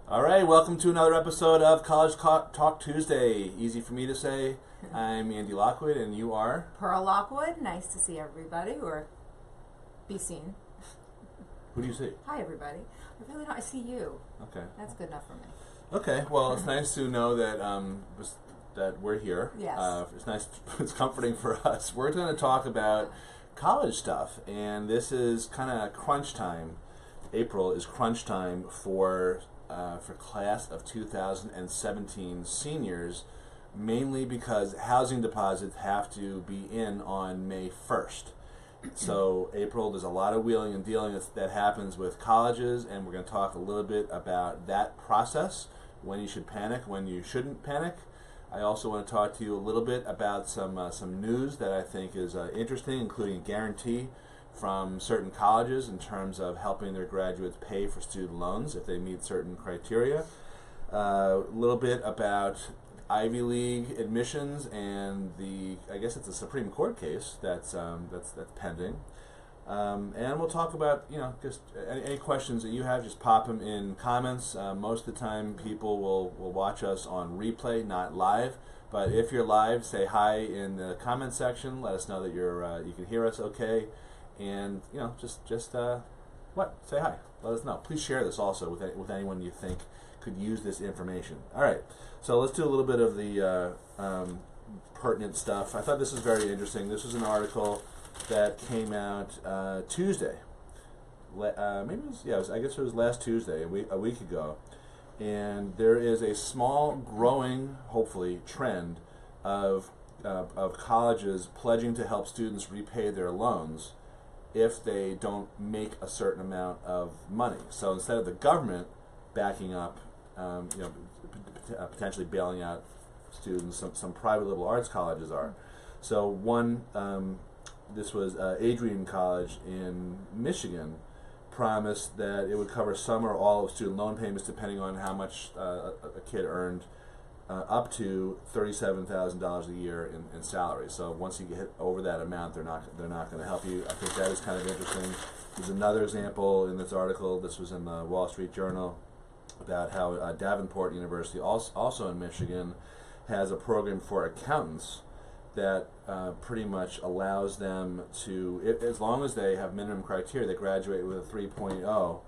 All right, welcome to another episode of College Talk Tuesday. Easy for me to say. I'm Andy Lockwood, and you are? Pearl Lockwood. Nice to see everybody, or be seen. Who do you see? Hi, everybody. I really don't. I see you. Okay. That's good enough for me. Okay, well, it's nice to know that that we're here. Yes. It's nice. It's comforting for us. We're going to talk about college stuff, and this is kind of crunch time. April is crunch time for class of 2017 seniors, mainly because housing deposits have to be in on May 1st. So April, there's a lot of wheeling and dealing that happens with colleges, and we're going to talk a little bit about that process, when you should panic, when you shouldn't panic. I also want to talk to you a little bit about some news that I think is interesting, including a guarantee from certain colleges in terms of helping their graduates pay for student loans if they meet certain criteria. A little bit about Ivy League admissions and I guess it's a Supreme Court case that's pending. And we'll talk about, just any questions that you have, just pop them in comments. Most of the time people will watch us on replay, not live. But if you're live, say hi in the comment section. Let us know that you can hear us okay. And say hi. Let us know. Please share this also with anyone you think could use this information. All right, so let's do a little bit of the pertinent stuff. I thought this was very interesting. This was an article that came out Tuesday. I guess it was last Tuesday, a week ago. And there is a small, growing, hopefully, trend of colleges pledging to help students repay their loans if they don't make a certain amount of money. So instead of the government backing up, potentially bailing out students, some private liberal arts colleges are. So this was Adrian College in Michigan, promised that it would cover some or all of student loan payments depending on how much a kid earned, up to $37,000 a year in salary. So once you get over that amount, they're not going to help you. I think that is kind of interesting. There's another example in this article. This was in the Wall Street Journal about how Davenport University, also in Michigan, has a program for accountants that pretty much allows them to, as long as they have minimum criteria, they graduate with a 3.0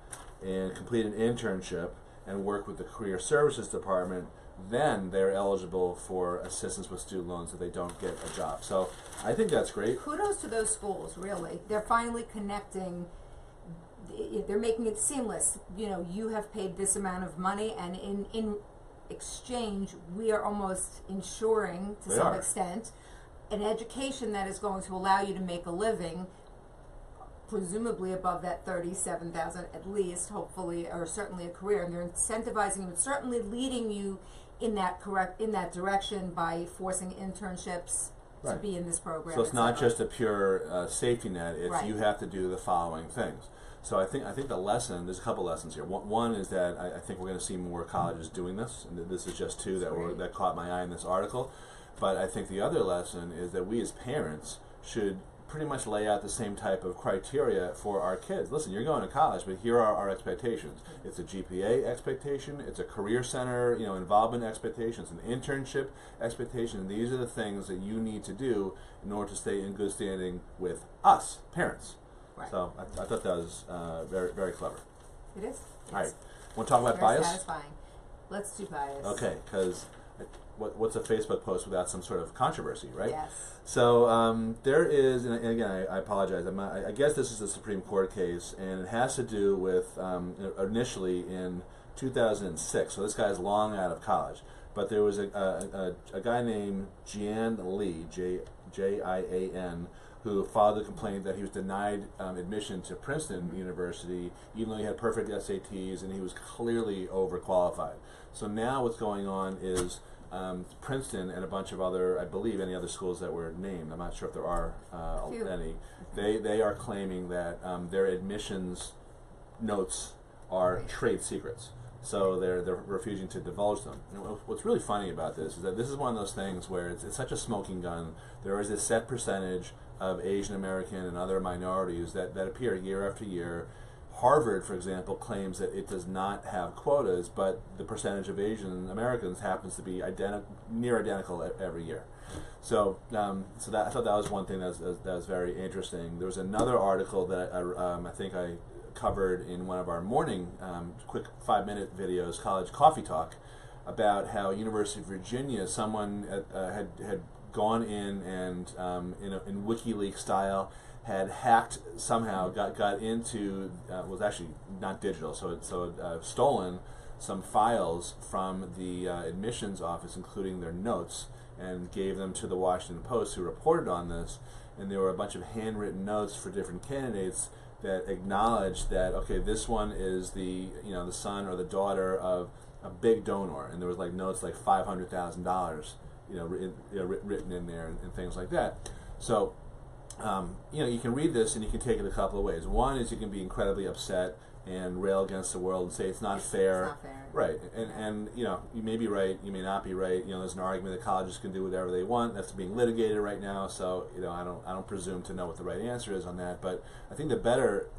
and complete an internship and work with the Career Services Department, then they're eligible for assistance with student loans if they don't get a job. So I think that's great. Kudos to those schools, really. They're finally connecting. They're making it seamless. You have paid this amount of money, and in exchange, we are almost ensuring, to some extent, an education that is going to allow you to make a living, presumably above that $37,000 at least, hopefully, or certainly a career. And they're incentivizing you and certainly leading you in that direction by forcing internships to be in this program. So it's not just a pure safety net. It's you have to do the following things. So I think the lesson, there's a couple lessons here. One is that I think we're going to see more colleges doing this, and this is just two that caught my eye in this article. But I think the other lesson is that we as parents should pretty much lay out the same type of criteria for our kids. Listen, you're going to college, but here are our expectations. It's a GPA expectation, it's a career center, involvement expectation, it's an internship expectation. These are the things that you need to do in order to stay in good standing with us, parents. Right. So I thought that was very, very clever. It is. All right. Want to talk about bias? Satisfying. Let's do bias. Okay, because what's a Facebook post without some sort of controversy, right? Yes. So there is, and again, I apologize. I guess this is a Supreme Court case, and it has to do with initially in 2006. So this guy's long out of college, but there was a guy named Jian Lee, Jian, who filed a complaint that he was denied admission to Princeton University, even though he had perfect SATs and he was clearly overqualified. So now what's going on is Princeton and a bunch of other, I believe, any other schools that were named, I'm not sure if there are any, they are claiming that their admissions notes are trade secrets. So they're refusing to divulge them. What's really funny about this is that this is one of those things where it's such a smoking gun. There is a set percentage of Asian American and other minorities that appear year after year, Harvard, for example, claims that it does not have quotas, but the percentage of Asian Americans happens to be near identical every year. So, so that I thought that was one thing that was very interesting. There was another article that I think I covered in one of our morning quick 5-minute videos, College Coffee Talk, about how University of Virginia, someone had gone in and in WikiLeaks style had hacked somehow, got into was actually not digital, so it stolen some files from the admissions office, including their notes, and gave them to the Washington Post, who reported on this. And there were a bunch of handwritten notes for different candidates that acknowledged that, okay, this one is the son or the daughter of a big donor, and there was like notes like $500,000 written in there and things like that. So you can read this and you can take it a couple of ways. One is you can be incredibly upset and rail against the world and say it's not fair. It's not fair. Right. And you may be right, you may not be right. There's an argument that colleges can do whatever they want. That's being litigated right now. So I don't presume to know what the right answer is on that. But I think the better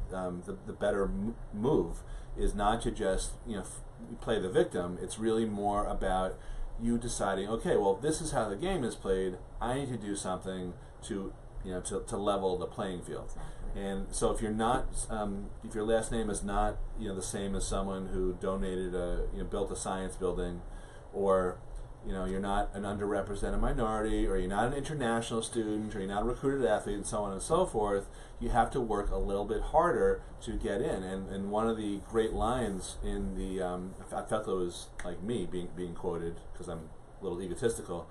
move is not to just play the victim. It's really more about you deciding, okay, well, this is how the game is played. I need to do something to level the playing field. Exactly. And so if you're not, if your last name is not the same as someone who donated built a science building, or you're not an underrepresented minority, or you're not an international student, or you're not a recruited athlete, and so on and so forth, you have to work a little bit harder to get in. And one of the great lines in the, I felt it was like me being quoted, because I'm a little egotistical,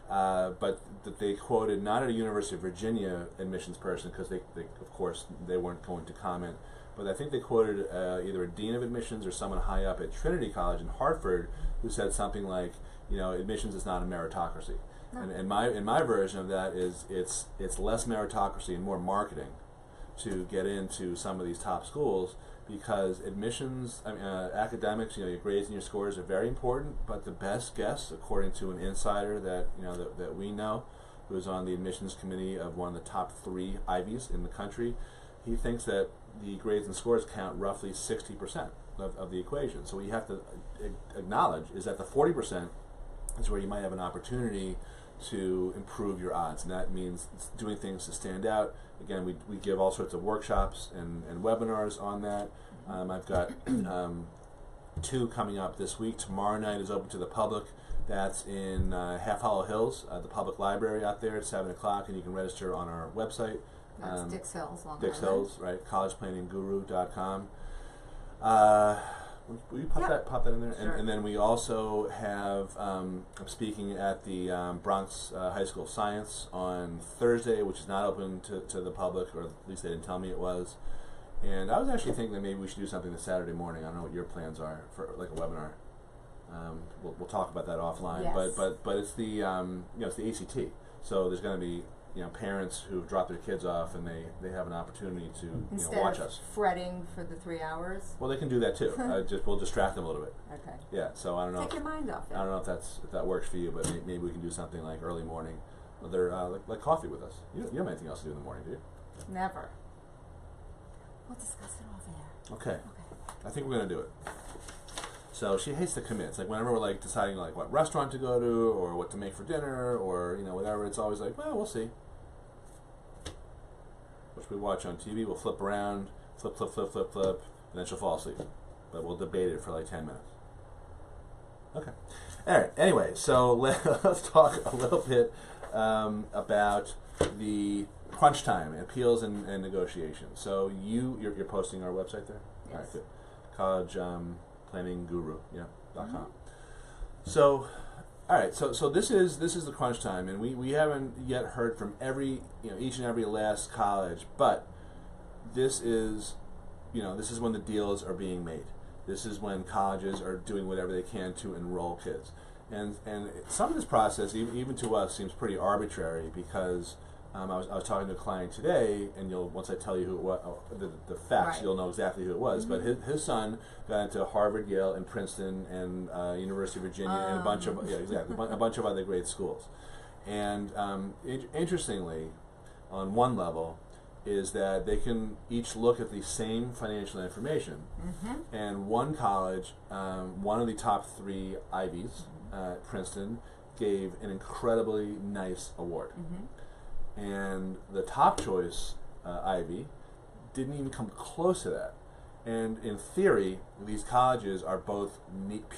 but that they quoted not a University of Virginia admissions person, because they of course they weren't going to comment, but I think they quoted either a dean of admissions or someone high up at Trinity College in Hartford, who said something like, admissions is not a meritocracy. No. And my version of that is it's less meritocracy and more marketing to get into some of these top schools, because admissions, academics, your grades and your scores are very important, but the best guess, according to an insider that that we know, who is on the admissions committee of one of the top 3 Ivies in the country, he thinks that the grades and scores count roughly 60% of the equation. So what you have to acknowledge is that the 40% is where you might have an opportunity to improve your odds, and that means doing things to stand out. Again, we give all sorts of workshops and webinars on that. I've got 2 coming up this week. Tomorrow night is open to the public. That's in Half Hollow Hills, the public library out there at 7 o'clock, and you can register on our website. That's Dix Hills, Long Dix Island. Hills, right? collegeplanningGuru.com. Will you pop that in there? Sure. And then we also have, I'm speaking at the Bronx High School of Science on Thursday, which is not open to the public, or at least they didn't tell me it was. And I was actually thinking that maybe we should do something this Saturday morning. I don't know what your plans are for like a webinar. We'll talk about that offline. Yes. But it's the it's the ACT. So there's going to be parents who've dropped their kids off, and they have an opportunity to watch us. Instead of fretting for the 3 hours. Well, they can do that too. We'll distract them a little bit. Okay. Yeah. So I don't know. Take your mind off it. I don't know if that works for you, but maybe we can do something like early morning, like coffee with us. You don't have anything else to do in the morning, do you? Never. We'll discuss it off air. Okay. I think we're gonna do it. So she hates to commit. It's like whenever we're like deciding like what restaurant to go to or what to make for dinner or whatever, it's always like, well, we'll see. Which we watch on TV, we'll flip around, flip, and then she'll fall asleep. But we'll debate it for like 10 minutes. Okay. All right. Anyway, so let's talk a little bit about the crunch time, appeals and negotiations. So you're posting our website there? Yes. All right, good. College Planning Guru, .com. So, all right. So this is the crunch time, and we haven't yet heard from each and every last college, but this is when the deals are being made. This is when colleges are doing whatever they can to enroll kids, and some of this process, even to us, seems pretty arbitrary because. I was talking to a client today, and once I tell you who it was, the facts, right. You'll know exactly who it was. But his son got into Harvard, Yale, and Princeton, and University of Virginia, and a bunch of a bunch of other great schools. And interestingly, on one level, is that they can each look at the same financial information. And one college, one of the top 3 Ivies, Princeton, gave an incredibly nice award. And the top choice Ivy didn't even come close to that. And in theory, these colleges are both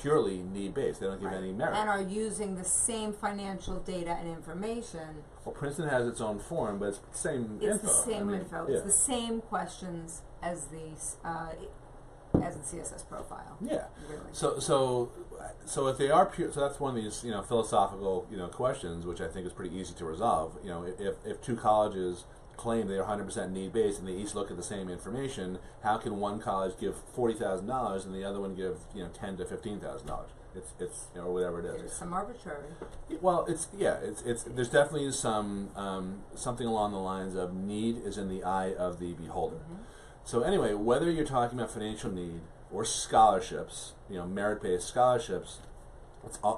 purely need-based. They don't give any merit. And are using the same financial data and information. Well, Princeton has its own form, but it's the same info. It's the same info. Yeah. It's the same questions as the CSS profile. Yeah. Really. So if they are pure, so that's one of these philosophical questions, which I think is pretty easy to resolve. If 2 colleges claim they're 100% need-based and they each look at the same information, how can one college give $40,000 and the other one give $10,000 to $15,000? It's or whatever it is. There's some arbitrary. Well, it's there's definitely some something along the lines of need is in the eye of the beholder. So anyway, whether you're talking about financial need or scholarships, merit-based scholarships,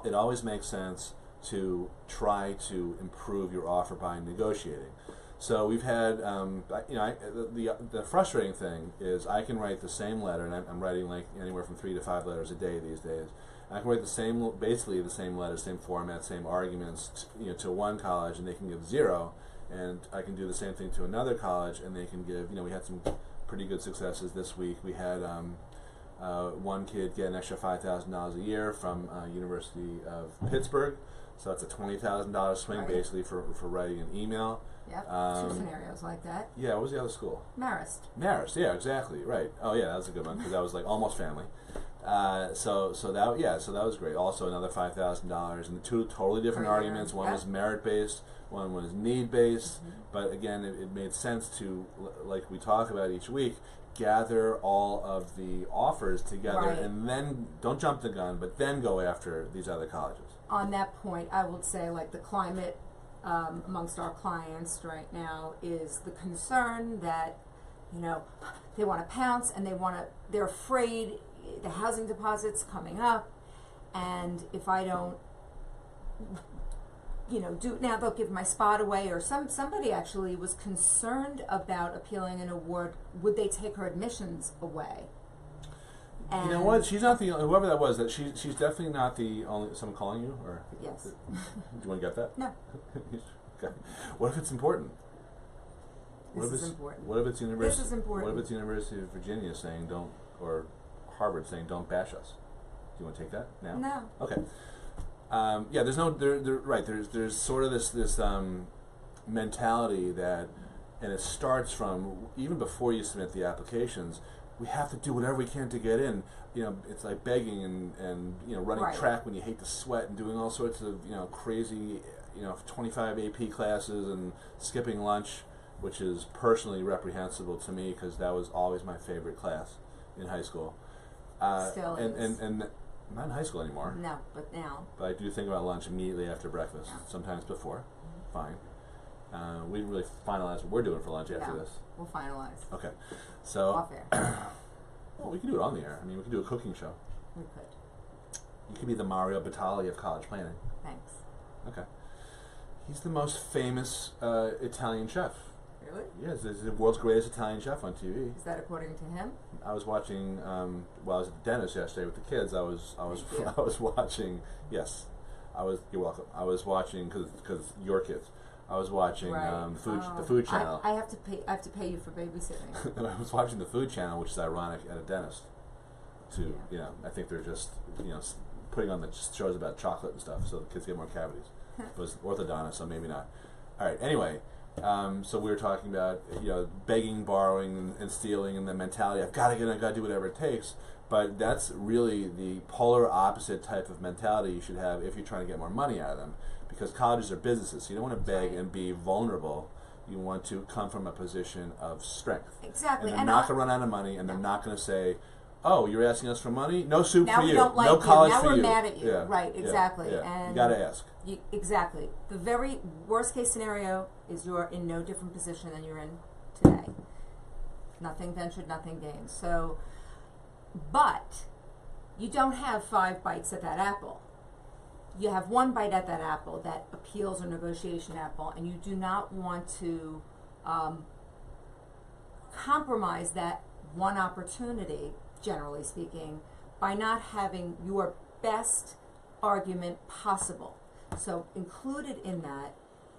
it always makes sense to try to improve your offer by negotiating. So we've had, the frustrating thing is I can write the same letter, and I'm writing like anywhere from 3 to 5 letters a day these days. I can write basically the same letter, same format, same arguments, to one college, and they can give 0, and I can do the same thing to another college, and they can give. We had some pretty good successes this week. We had one kid get an extra $5,000 a year from University of Pittsburgh, so that's a $20,000 swing basically for writing an email. Yep, 2 scenarios like that. Yeah, what was the other school? Marist, yeah, exactly, right. Oh yeah, that was a good one because that was like almost family. So that was great. Also another $5,000, and 2 totally different arguments. One was merit based, one was need based. But again, it made sense to, like we talk about each week, gather all of the offers together, and then don't jump the gun, but then go after these other colleges. On that point, I would say like the climate amongst our clients right now is the concern that they want to pounce and they're afraid the housing deposit's coming up, and if I don't now they'll give my spot away, or somebody actually was concerned about appealing an award. Would they take her admissions away? And you know what? She's not the whoever that was. That she's definitely not the only. Someone calling you, or yes. Do you want to get that? No. Okay. What if it's important? This is important. What if it's University? This is important. What if it's University of Virginia saying don't, or Harvard saying don't bash us? Do you want to take that now? No. Okay. Yeah, there's no right. There's sort of this mentality that, and it starts from even before you submit the applications. We have to do whatever we can to get in. It's like begging and running track when you hate the sweat and doing all sorts of crazy 25 AP classes and skipping lunch, which is personally reprehensible to me because that was always my favorite class in high school. Still is. And I'm not in high school anymore. No, but now. But I do think about lunch immediately after breakfast, sometimes before. Fine. We didn't really finalize what we're doing for lunch after this. We'll finalize. Okay. So. Offer. Well, we can do it on the air. I mean, we can do a cooking show. We could. You could be the Mario Batali of college planning. Thanks. Okay. He's the most famous Italian chef. Really? Yes, he's the world's greatest Italian chef on TV. Is that according to him? I was watching. While I was at the dentist yesterday with the kids, I was watching. Yes, You're welcome. I was watching because your kids. I was watching the food channel. I have to pay you for babysitting. I was watching the food channel, which is ironic at a dentist. I think they're just putting on the shows about chocolate and stuff, so the kids get more cavities. It was orthodontist, so maybe not. All right. Anyway, so we were talking about begging, borrowing, and stealing, and the mentality I've got to do whatever it takes. But that's really the polar opposite type of mentality you should have if you're trying to get more money out of them. Because colleges are businesses, so you don't want to beg and be vulnerable. You want to come from a position of strength. Exactly. And they're not going to run out of money, and they're not going to say, "Oh, you're asking us for money? No soup now for you. We don't like no college now for you." Now we're mad at you. Yeah. Right. Exactly. Yeah. And you got to ask. Exactly. The very worst case scenario is you're in no different position than you're in today. Nothing ventured, nothing gained. So, but you don't have 5 bites at that apple. You have 1 bite at that apple, that appeals or negotiation apple, and you do not want to compromise that one opportunity, generally speaking, by not having your best argument possible. So included in that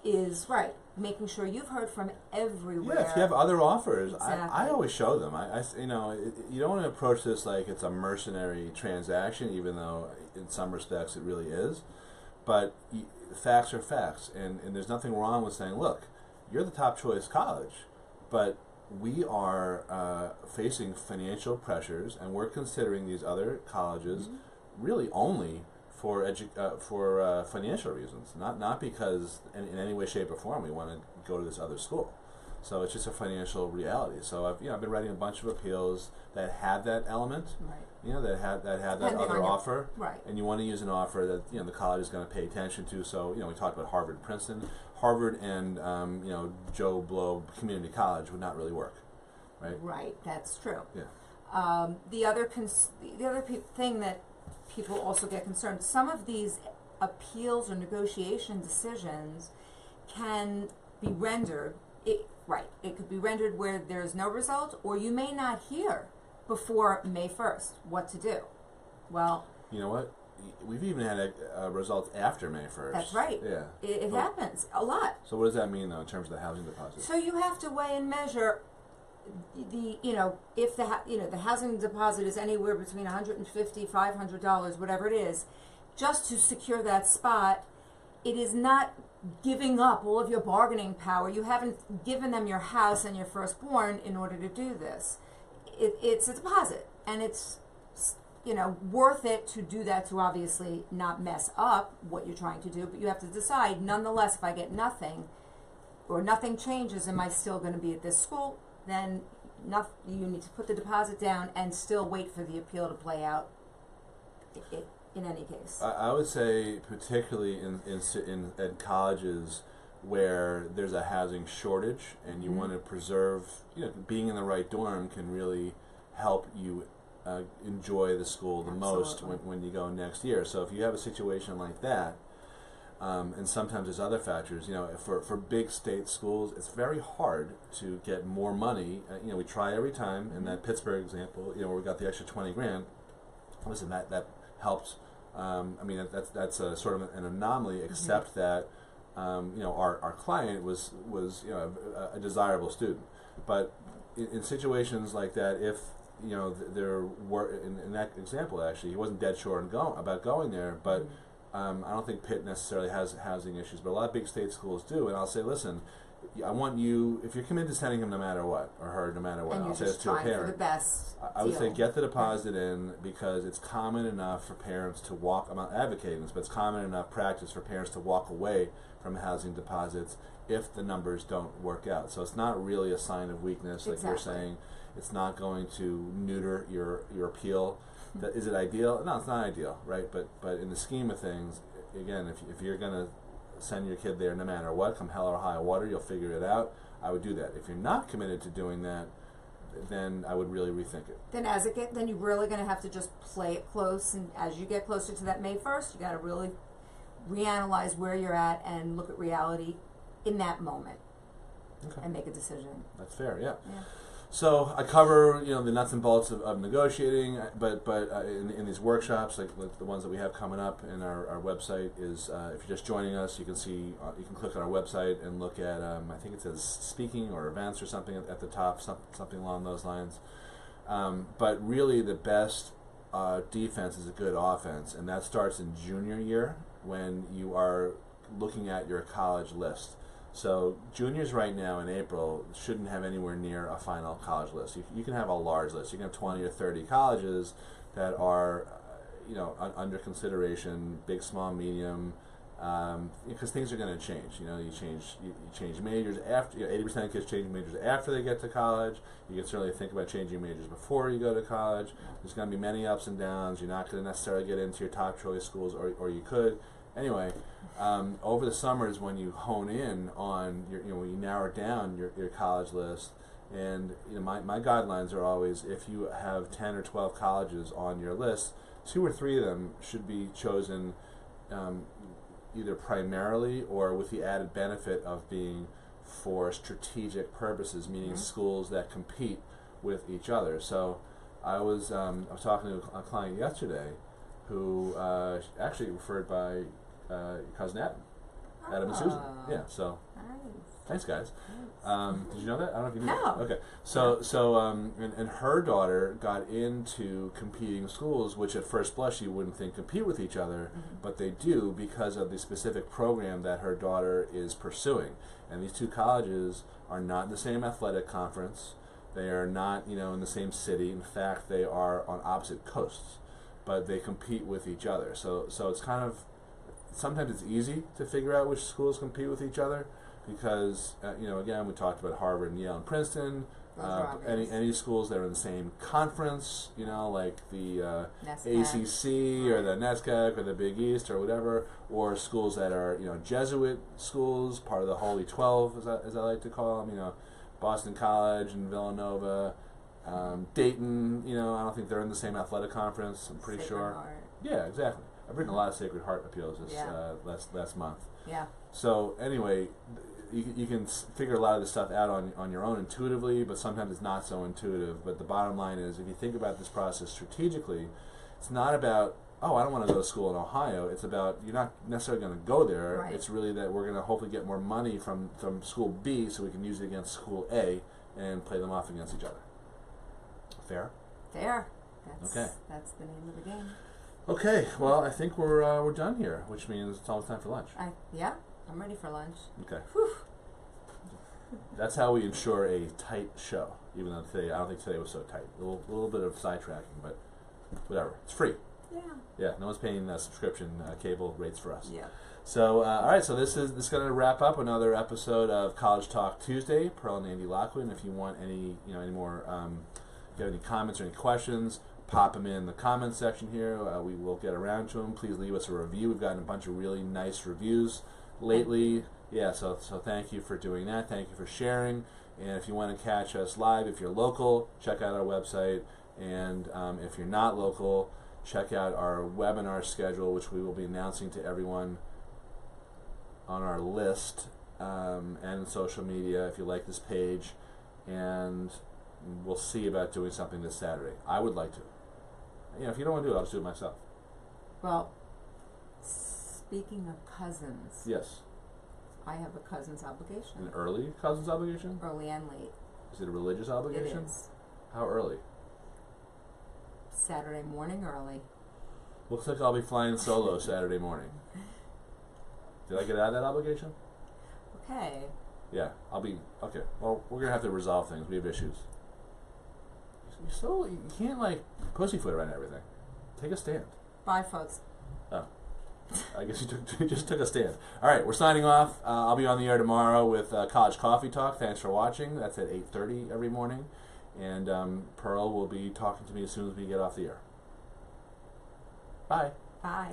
is, right, making sure you've heard from everywhere. Yeah, if you have other offers, Exactly. I always show them. You don't want to approach this like it's a mercenary transaction, even though in some respects it really is. But facts are facts, and there's nothing wrong with saying, look, you're the top choice college, but we are facing financial pressures, and we're considering these other colleges really only for financial reasons, not because in any way, shape, or form we want to go to this other school. So it's just a financial reality. So I've been writing a bunch of appeals that had that element, Right. That had that Depending other on your- offer, right. and you want to use an offer that the college is going to pay attention to. So we talked about Harvard and Princeton. Harvard and Joe Blow Community College would not really work, right? Right, that's true. Yeah. The other thing that people also get concerned, some of these appeals or negotiation decisions can be rendered, it could be rendered where there's no result, or you may not hear before May 1st what to do. Well, You know what? We've even had results after May 1st. that's right. Yeah. It happens a lot. So what does that mean, though, in terms of the housing deposit? So you have to weigh and measure if the housing deposit is anywhere between $150, $500, whatever it is, just to secure that spot. It is not giving up all of your bargaining power. You haven't given them your house and your firstborn in order to do this. It's a deposit, and it's worth it to do that, to obviously not mess up what you're trying to do, but you have to decide, nonetheless, if I get nothing or nothing changes, am I still going to be at this school? Then you need to put the deposit down and still wait for the appeal to play out in any case. I would say particularly in colleges where there's a housing shortage and you want to preserve, being in the right dorm can really help you enjoy the school the most when you go next year. So if you have a situation like that, and sometimes there's other factors, for big state schools, it's very hard to get more money. We try every time. In that Pittsburgh example, where we got the extra $20,000, listen, that helps. That's a sort of an anomaly, except that our client was a desirable student. But in situations like that, if there were in that example, actually, he wasn't dead sure about going there, but I don't think Pitt necessarily has housing issues, but a lot of big state schools do. And I'll say, listen, I want you, if you're committed to sending him no matter what, or her no matter what, and I'll say you're this just to a trying for parent. the best I would say deal. get the deposit in, because it's common enough for parents to walk, I'm not advocating this, but it's common enough practice for parents to walk away from housing deposits if the numbers don't work out. So it's not really a sign of weakness, like you're saying. It's not going to neuter your appeal. Is it ideal? No, it's not ideal, right? But in the scheme of things, again, if you're going to send your kid there no matter what, come hell or high water, you'll figure it out. I would do that. If you're not committed to doing that, then I would really rethink it. Then you're really going to have to just play it close, and as you get closer to that May 1st, you got to really reanalyze where you're at and look at reality in that moment, and make a decision. That's fair, yeah. Yeah. So I cover the nuts and bolts of negotiating, but in these workshops, like the ones that we have coming up, and our website is, if you're just joining us, you can see, you can click on our website and look at, I think it says speaking or events or something at the top, something along those lines. But really the best defense is a good offense, and that starts in junior year when you are looking at your college list. So juniors right now in April shouldn't have anywhere near a final college list. You can have a large list. You can have 20 or 30 colleges that are, under consideration, big, small, medium, because things are going to change. You change majors after. 80% of kids change majors after they get to college. You can certainly think about changing majors before you go to college. There's going to be many ups and downs. You're not going to necessarily get into your top choice schools, or you could. Anyway, over the summers when you hone in on when you narrow down your college list, and my guidelines are always, if you have 10 or 12 colleges on your list, 2 or 3 of them should be chosen either primarily or with the added benefit of being for strategic purposes, meaning schools that compete with each other. So I was talking to a client yesterday who actually referred by your cousin Adam and Susan. Yeah, so thanks, guys. Did you know that? I don't know if you knew No. that. Okay. So and her daughter got into competing schools, which at first blush you wouldn't think compete with each other, but they do because of the specific program that her daughter is pursuing. And these two colleges are not in the same athletic conference. They are not, in the same city. In fact, they are on opposite coasts, but they compete with each other. So it's kind of, sometimes it's easy to figure out which schools compete with each other because, again, we talked about Harvard and Yale and Princeton. Any schools that are in the same conference, like the ACC or the NESCAC or the Big East or whatever, or schools that are, Jesuit schools, part of the Holy 12, as I like to call them, Boston College and Villanova, Dayton, I don't think they're in the same athletic conference, I'm pretty sure. Heart. Yeah, exactly. I've written a lot of Sacred Heart appeals this last month. Yeah. So anyway, you can figure a lot of this stuff out on your own intuitively, but sometimes it's not so intuitive. But the bottom line is, if you think about this process strategically, it's not about, I don't want to go to school in Ohio. It's about, you're not necessarily going to go there. Right. It's really that we're going to hopefully get more money from school B so we can use it against school A and play them off against each other. Fair? Fair. Okay. That's the name of the game. Okay, well, I think we're done here, which means it's almost time for lunch. I'm ready for lunch. Okay. Whew. That's how we ensure a tight show, even though I don't think today was so tight. A little bit of sidetracking, but whatever. It's free. Yeah. Yeah, no one's paying subscription cable rates for us. Yeah. So, all right, so this is going to wrap up another episode of College Talk Tuesday. Pearl and Andy Lockwood. If you want any more, if you have any comments or any questions, pop them in the comments section here. We will get around to them. Please leave us a review. We've gotten a bunch of really nice reviews lately. Yeah, so thank you for doing that. Thank you for sharing. And if you want to catch us live, if you're local, check out our website. And if you're not local, check out our webinar schedule, which we will be announcing to everyone on our list and social media if you like this page. And we'll see about doing something this Saturday. I would like to. If you don't want to do it, I'll just do it myself. Well, speaking of cousins. Yes. I have a cousin's obligation. An early cousin's obligation? Early and late. Is it a religious obligation? It is. How early? Saturday morning early. Looks like I'll be flying solo Saturday morning. Did I get out of that obligation? Okay. Yeah, I'll be... Okay, well, we're going to have to resolve things. We have issues. You can't, pussyfoot around everything. Take a stand. Bye, folks. Oh. I guess you just took a stand. All right, we're signing off. I'll be on the air tomorrow with College Coffee Talk. Thanks for watching. That's at 8:30 every morning. And Pearl will be talking to me as soon as we get off the air. Bye. Bye.